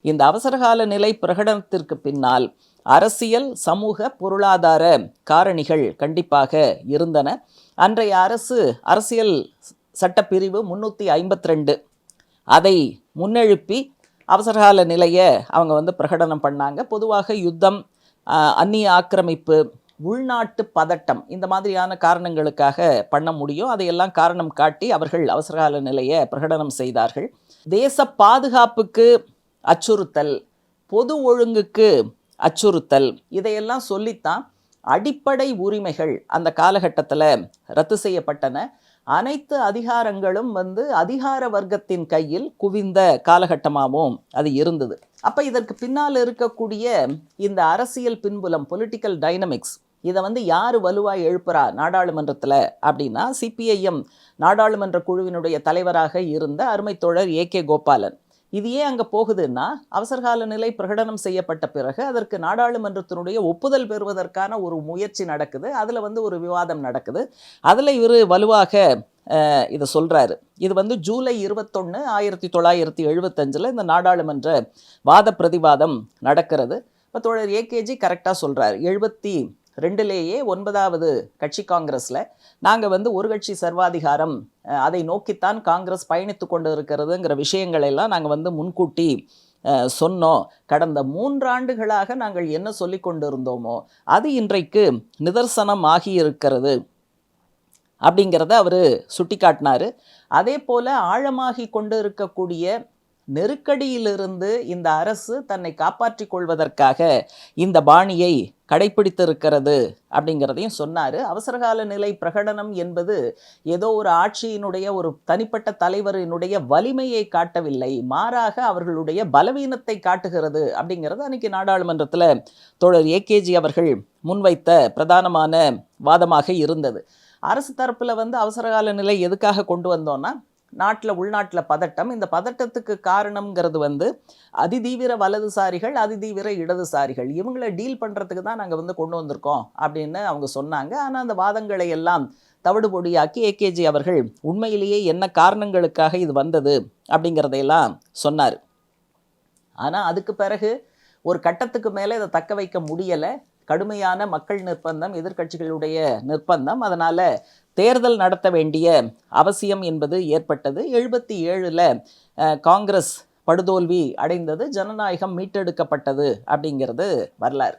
இந்த அவசரகால நிலை பிரகடனத்திற்கு பின்னால் அரசியல், சமூக, பொருளாதார காரணிகள் கண்டிப்பாக இருந்தன. அன்றைய அரசியல் சட்டப்பிரிவு 352 அதை முன்னெழுப்பி அவசரகால நிலையை அவங்க பிரகடனம் பண்ணாங்க. பொதுவாக யுத்தம், அந்நிய ஆக்கிரமிப்பு, உள்நாட்டு பதட்டம் இந்த மாதிரியான காரணங்களுக்காக பண்ண முடியும். அதையெல்லாம் காரணம் காட்டி அவர்கள் அவசரகால நிலையை பிரகடனம் செய்தார்கள். தேச பாதுகாப்புக்கு அச்சுறுத்தல், பொது ஒழுங்குக்கு அச்சுறுத்தல், இதையெல்லாம் சொல்லித்தான் அடிப்படை உரிமைகள் அந்த காலகட்டத்தில் ரத்து செய்யப்பட்டன. அனைத்து அதிகாரங்களும் அதிகார வர்க்கத்தின் கையில் குவிந்த காலகட்டமாகவும் அது இருந்தது. அப்போ இதற்கு பின்னால் இருக்கக்கூடிய இந்த அரசியல் பின்புலம், பொலிட்டிக்கல் டைனமிக்ஸ், இதை யார் வலுவாக எழுப்புறா நாடாளுமன்றத்தில் அப்படின்னா, சிபிஐஎம் நாடாளுமன்ற குழுவினுடைய தலைவராக இருந்த அருமை தோழர் ஏ.கே. கோபாலன். இது ஏன் அங்கே போகுதுன்னா, அவசரகால நிலை பிரகடனம் செய்யப்பட்ட பிறகு அதற்கு நாடாளுமன்றத்தினுடைய ஒப்புதல் பெறுவதற்கான ஒரு முயற்சி நடக்குது. அதில் ஒரு விவாதம் நடக்குது. அதில் இவர் வலுவாக இதை சொல்கிறாரு. இது ஜூலை 21, 1975 இந்த நாடாளுமன்ற வாத பிரதிவாதம் நடக்கிறது. இப்போ தோழர் ஏகேஜி கரெக்டாக சொல்கிறார். 72லேயே 9வது கட்சி காங்கிரஸில் நாங்கள் ஒரு கட்சி சர்வாதிகாரம், அதை நோக்கித்தான் காங்கிரஸ் பயணித்து கொண்டு இருக்கிறதுங்கிற விஷயங்களெல்லாம் நாங்கள் முன்கூட்டி சொன்னோம். கடந்த 3 ஆண்டுகளாக நாங்கள் என்ன சொல்லி கொண்டு இருந்தோமோ அது இன்றைக்கு நிதர்சனம் ஆகியிருக்கிறது அப்படிங்கிறத அவர் சுட்டி காட்டினார். அதே போல் ஆழமாகி கொண்டு இருக்கக்கூடிய நெருக்கடியிலிருந்து இந்த அரசு தன்னை காப்பாற்றி கொள்வதற்காக இந்த பாணியை கடைப்பிடித்திருக்கிறது அப்படிங்கிறதையும் சொன்னார். அவசரகால நிலை பிரகடனம் என்பது ஏதோ ஒரு ஆட்சியினுடைய ஒரு தனிப்பட்ட தலைவரினுடைய வலிமையை காட்டவில்லை, மாறாக அவர்களுடைய பலவீனத்தை காட்டுகிறது அப்படிங்கிறது அன்றைக்கி நாடாளுமன்றத்தில் தோழர் ஏகேஜி அவர்கள் முன்வைத்த பிரதானமான வாதமாக இருந்தது. அரசு தரப்பில் அவசரகால நிலை எதுக்காக கொண்டு வந்தோன்னா, உள்நாட்டில் பதட்டம், இந்த பதட்டத்துக்கு காரணம்ங்கிறது அதிதீவிர வலதுசாரிகள், அதிதீவிர இடதுசாரிகள், இவங்களை டீல் பண்ணுறதுக்கு தான் நாங்கள் கொண்டு வந்திருக்கோம் அப்படின்னு அவங்க சொன்னாங்க. ஆனால் அந்த வாதங்களை எல்லாம் தவிடுபொடியாக்கி ஏகேஜி அவர்கள் உண்மையிலேயே என்ன காரணங்களுக்காக இது வந்தது அப்படிங்கிறதையெல்லாம் சொன்னார். ஆனால் அதுக்கு பிறகு ஒரு கட்டத்துக்கு மேலே இதை தக்க வைக்க முடியலை. கடுமையான மக்கள் நிர்பந்தம், எதிர்க்கட்சிகளுடைய நிர்பந்தம், அதனால் தேர்தல் நடத்த வேண்டிய அவசியம் என்பது ஏற்பட்டது. 77ல் காங்கிரஸ் படுதோல்வி அடைந்தது, ஜனநாயகம் மீட்டெடுக்கப்பட்டது அப்படிங்கிறது வரலாறு.